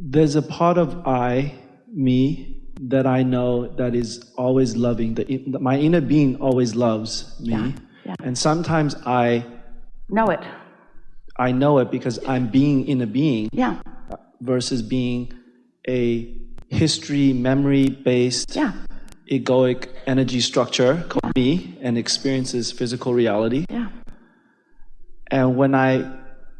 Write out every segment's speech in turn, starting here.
there's a part of me, that I know that is always loving. My inner being always loves me. Yeah. Yeah. And sometimes I know it. I know it because I'm being in a being. Yeah. Versus being a history, memory-based, egoic energy structure called me, and experiences physical reality. Yeah. And when I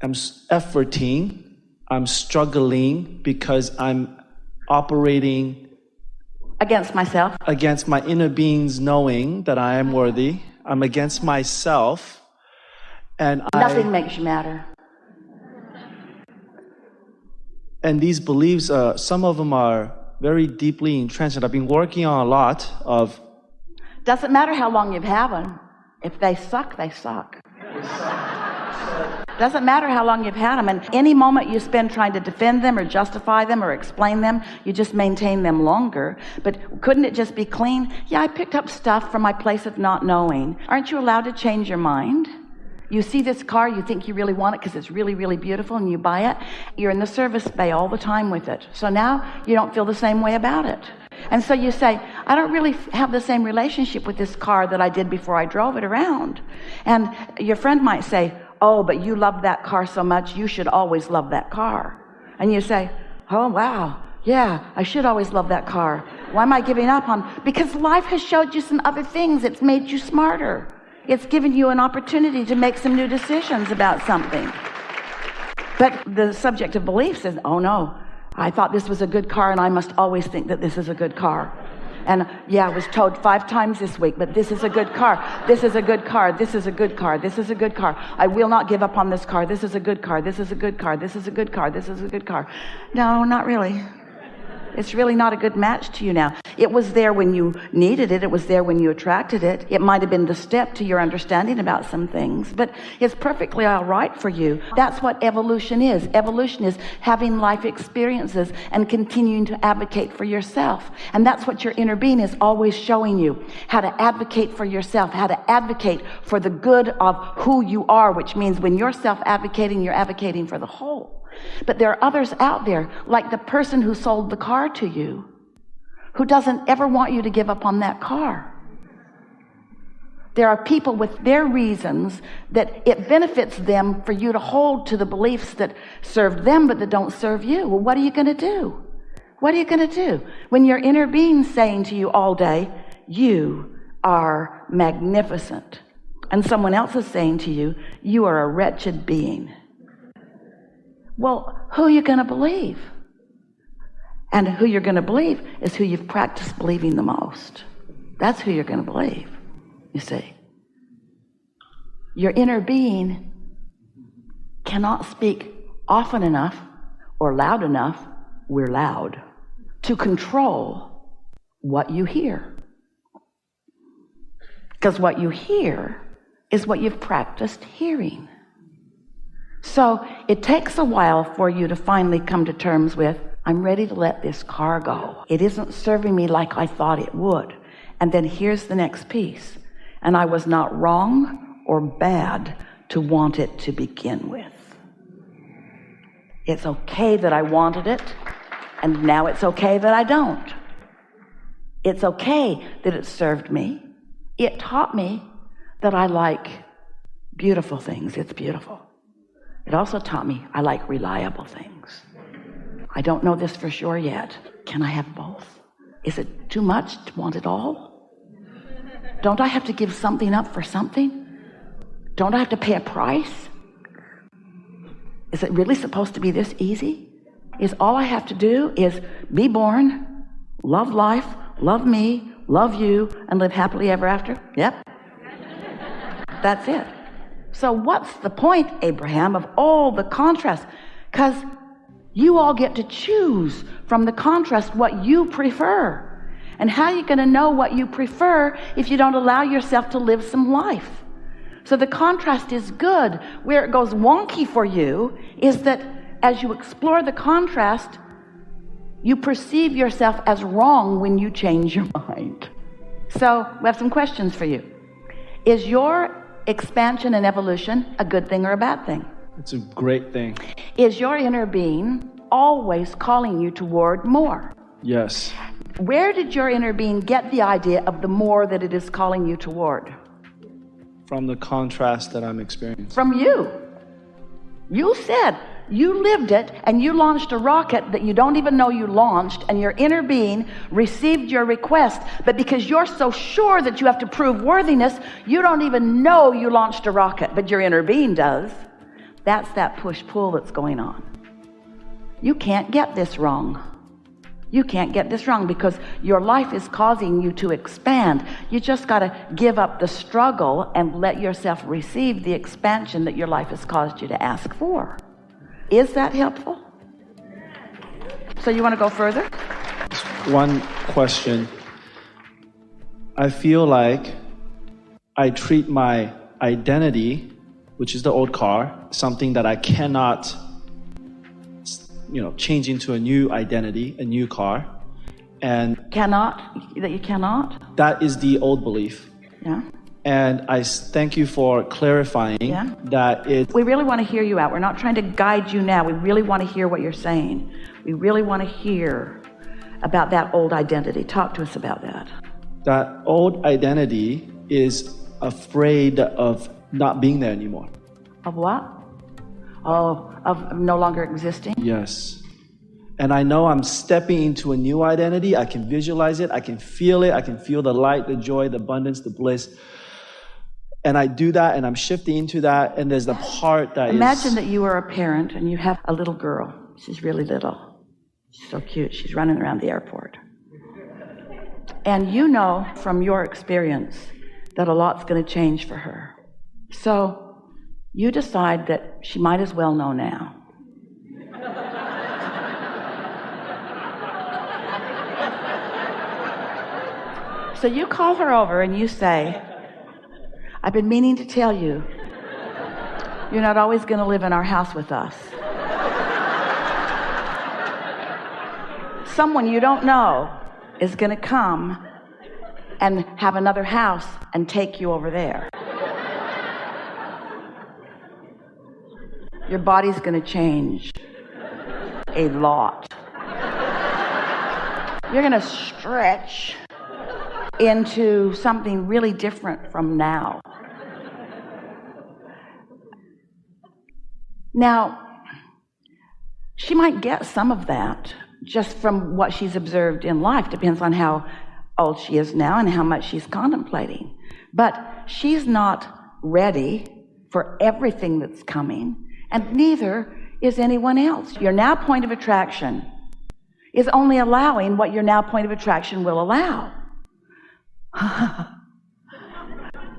am efforting, I'm struggling because I'm operating against myself, against my inner being's knowing that I am worthy. I'm against myself, and nothing makes you matter. And these beliefs, some of them are very deeply entrenched. I've been working on a lot of... Doesn't matter how long you've had them. If they suck, they suck. Doesn't matter how long you've had them. And any moment you spend trying to defend them or justify them or explain them, you just maintain them longer. But couldn't it just be clean? Yeah, I picked up stuff from my place of not knowing. Aren't you allowed to change your mind? You see this car, you think you really want it because it's really, really beautiful, and you buy it. You're in the service bay all the time with it. So now you don't feel the same way about it. And so you say, I don't really have the same relationship with this car that I did before I drove it around. And your friend might say, oh, but you love that car so much, you should always love that car. And you say, oh, wow, yeah, I should always love that car. Why am I giving up on? Because life has showed you some other things. It's made you smarter. It's given you an opportunity to make some new decisions about something. But the subject of belief says, oh no, I thought this was a good car and I must always think that this is a good car. And yeah, I was told 5 times this week, but this is a good car. This is a good car. This is a good car. This is a good car. I will not give up on this car. This is a good car. This is a good car. This is a good car. This is a good car. No, not really. It's really not a good match to you now. It was there when you needed it. It was there when you attracted it. It might have been the step to your understanding about some things, but it's perfectly all right for you. That's what evolution is. Evolution is having life experiences and continuing to advocate for yourself. And that's what your inner being is always showing you, how to advocate for yourself, how to advocate for the good of who you are, which means when you're self-advocating, you're advocating for the whole. But there are others out there, like the person who sold the car to you, who doesn't ever want you to give up on that car. There are people with their reasons that it benefits them for you to hold to the beliefs that served them but that don't serve you. Well, what are you going to do? What are you going to do when your inner being's saying to you all day, you are magnificent, and someone else is saying to you, you are a wretched being? Well, who are you going to believe? And who you're going to believe is who you've practiced believing the most. That's who you're going to believe, you see. Your inner being cannot speak often enough or loud enough, we're loud, to control what you hear. Because what you hear is what you've practiced hearing. So it takes a while for you to finally come to terms with, I'm ready to let this car go. It isn't serving me like I thought it would. And then here's the next piece. And I was not wrong or bad to want it to begin with. It's okay that I wanted it, and now it's okay that I don't. It's okay that it served me. It taught me that I like beautiful things. It's beautiful. It also taught me I like reliable things. I don't know this for sure yet. Can I have both? Is it too much to want it all? Don't I have to give something up for something? Don't I have to pay a price? Is it really supposed to be this easy? Is all I have to do is be born, love life, love me, love you, and live happily ever after? Yep. That's it. So what's the point, Abraham, of all the contrast? Because you all get to choose from the contrast what you prefer. And how are you going to know what you prefer if you don't allow yourself to live some life? So the contrast is good. Where it goes wonky for you is that as you explore the contrast, you perceive yourself as wrong when you change your mind. So we have some questions for you. Is your expansion and evolution a good thing or a bad thing? It's a great thing. Is your inner being always calling you toward more. Yes. Where did your inner being get the idea of the more that it is calling you toward? From the contrast that I'm experiencing. From you. You said you lived it, and you launched a rocket that you don't even know you launched, and your inner being received your request, but because you're so sure that you have to prove worthiness, you don't even know you launched a rocket, but your inner being does. That's that push-pull that's going on. You can't get this wrong. You can't get this wrong, because your life is causing you to expand. You just got to give up the struggle and let yourself receive the expansion that your life has caused you to ask for. Is that helpful? So you want to go further? One question. I feel like I treat my identity, which is the old car, something that I cannot change into a new identity, a new car. And that you cannot? That is the old belief. Yeah. And I thank you for clarifying that we really want to hear you out. We're not trying to guide you now. We really want to hear what you're saying. We really want to hear about that old identity. Talk to us about that. That old identity is afraid of not being there anymore. Of what? Oh, of no longer existing? Yes. And I know I'm stepping into a new identity. I can visualize it. I can feel it. I can feel the light, the joy, the abundance, the bliss. And I do that, and I'm shifting into that. And there's the part that Imagine that you are a parent and you have a little girl. She's really little. She's so cute. She's running around the airport. And you know from your experience that a lot's going to change for her. So you decide that she might as well know now. So you call her over and you say, I've been meaning to tell you, you're not always going to live in our house with us. Someone you don't know is going to come and have another house and take you over there. Your body's going to change a lot. You're going to stretch into something really different from now. Now, she might get some of that just from what she's observed in life. Depends on how old she is now and how much she's contemplating. But she's not ready for everything that's coming, and neither is anyone else. Your now point of attraction is only allowing what your now point of attraction will allow.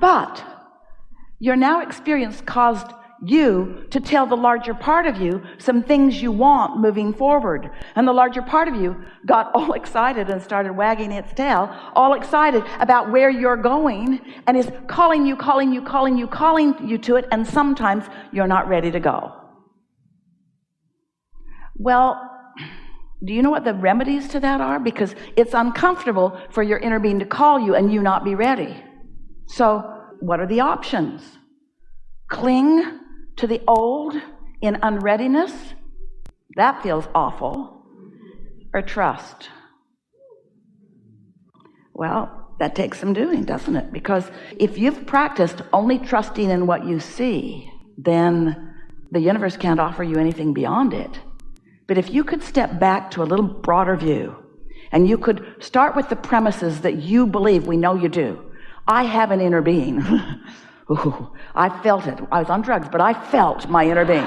But your now experience caused you to tell the larger part of you some things you want moving forward. And the larger part of you got all excited and started wagging its tail, all excited about where you're going, and is calling you to it, and sometimes you're not ready to go. Well, do you know what the remedies to that are? Because it's uncomfortable for your inner being to call you and you not be ready. So what are the options? Cling to the old in unreadiness? That feels awful. Or trust? Well, that takes some doing, doesn't it? Because if you've practiced only trusting in what you see, then the universe can't offer you anything beyond it. But if you could step back to a little broader view, and you could start with the premises that you believe, we know you do. I have an inner being. Ooh, I felt it. I was on drugs, but I felt my inner being.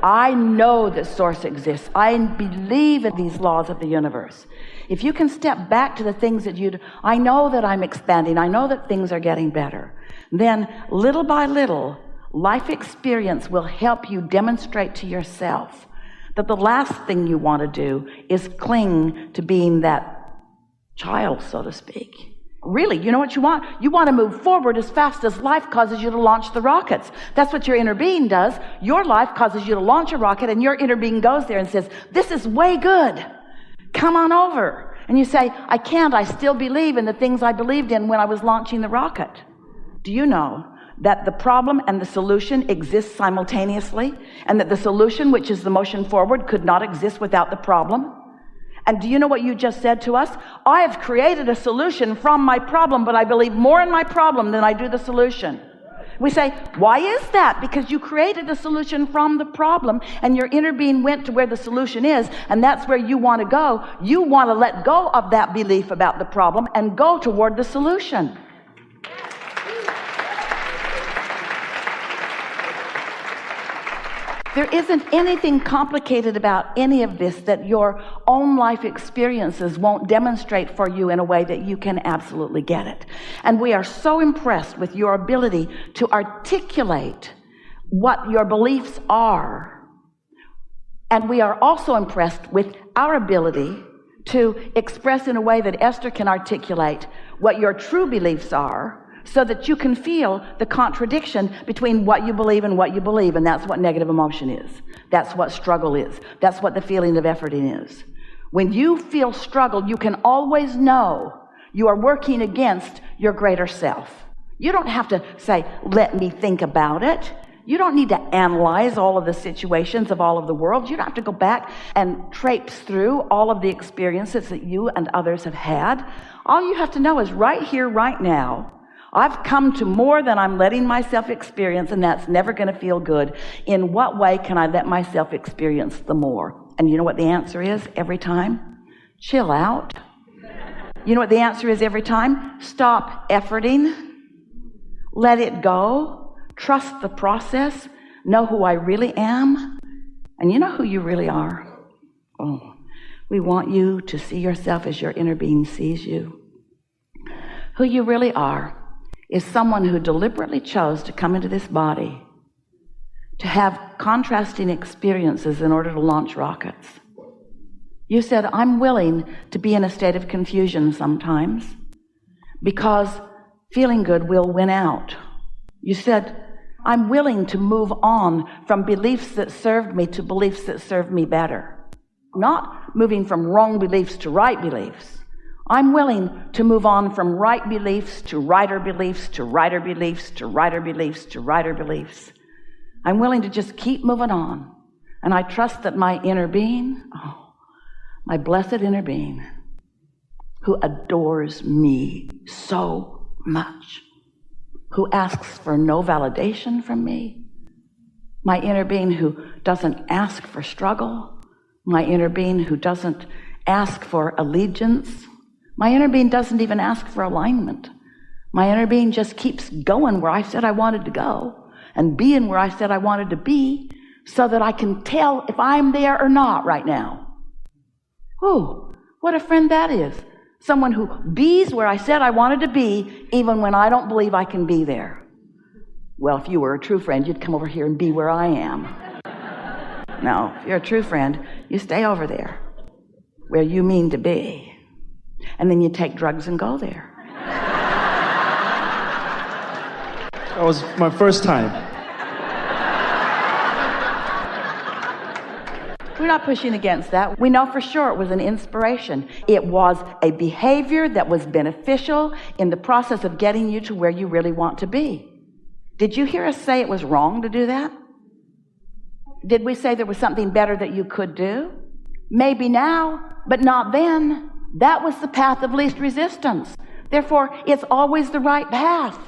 I know that source exists. I believe in these laws of the universe. If you can step back to the things that I know that I'm expanding. I know that things are getting better. Then little by little, life experience will help you demonstrate to yourself that the last thing you want to do is cling to being that child, so to speak. Really, you know what you want? You want to move forward as fast as life causes you to launch the rockets. That's what your inner being does. Your life causes you to launch a rocket, and your inner being goes there and says, this is way good. Come on over. And you say, I can't. I still believe in the things I believed in when I was launching the rocket. Do you know that the problem and the solution exist simultaneously, and that the solution, which is the motion forward, could not exist without the problem? And do you know what you just said to us? I have created a solution from my problem, but I believe more in my problem than I do the solution. We say, why is that? Because you created a solution from the problem, and your inner being went to where the solution is, and that's where you want to go. You want to let go of that belief about the problem and go toward the solution. There isn't anything complicated about any of this that your own life experiences won't demonstrate for you in a way that you can absolutely get it. And we are so impressed with your ability to articulate what your beliefs are. And we are also impressed with our ability to express in a way that Esther can articulate what your true beliefs are, so that you can feel the contradiction between what you believe and what you believe. And that's what negative emotion is. That's what struggle is. That's what the feeling of efforting is. When you feel struggle, you can always know you are working against your greater self. You don't have to say, let me think about it. You don't need to analyze all of the situations of all of the world. You don't have to go back and traipse through all of the experiences that you and others have had. All you have to know is right here, right now, I've come to more than I'm letting myself experience, and that's never going to feel good. In what way can I let myself experience the more? And you know what the answer is every time? Chill out. You know what the answer is every time? Stop efforting. Let it go. Trust the process. Know who I really am. And you know who you really are. Oh, we want you to see yourself as your inner being sees you. Who you really are is someone who deliberately chose to come into this body to have contrasting experiences in order to launch rockets. You said, I'm willing to be in a state of confusion sometimes because feeling good will win out. You said, I'm willing to move on from beliefs that served me to beliefs that serve me better. Not moving from wrong beliefs to right beliefs. I'm willing to move on from right beliefs to righter beliefs to righter beliefs to righter beliefs to righter beliefs. I'm willing to just keep moving on. And I trust that my inner being, my blessed inner being, who adores me so much, who asks for no validation from me, my inner being who doesn't ask for struggle, my inner being who doesn't ask for allegiance, my inner being doesn't even ask for alignment. My inner being just keeps going where I said I wanted to go and being where I said I wanted to be so that I can tell if I'm there or not right now. Ooh, what a friend that is. Someone who bees where I said I wanted to be even when I don't believe I can be there. Well, if you were a true friend, you'd come over here and be where I am. No, if you're a true friend, you stay over there where you mean to be. And then you take drugs and go there. That was my first time. We're not pushing against that. We know for sure it was an inspiration. It was a behavior that was beneficial in the process of getting you to where you really want to be. Did you hear us say it was wrong to do that? Did we say there was something better that you could do? Maybe now, but not then. That was the path of least resistance. Therefore, it's always the right path.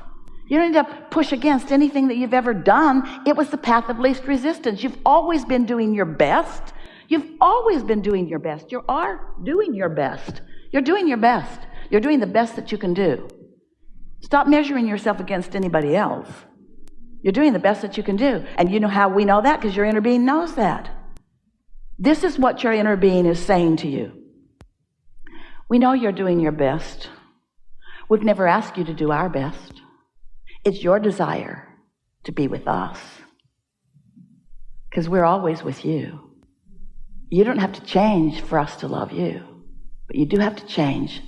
You don't need to push against anything that you've ever done. It was the path of least resistance. You've always been doing your best. You've always been doing your best. You are doing your best. You're doing your best. You're doing the best that you can do. Stop measuring yourself against anybody else. You're doing the best that you can do. And you know how we know that? Because your inner being knows that. This is what your inner being is saying to you. We know you're doing your best. We've never asked you to do our best. It's your desire to be with us. Because we're always with you. You don't have to change for us to love you. But you do have to change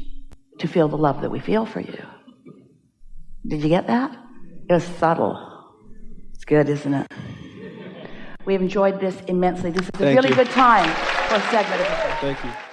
to feel the love that we feel for you. Did you get that? It was subtle. It's good, isn't it? We've enjoyed this immensely. This is a really good time for a segment of it. Thank you.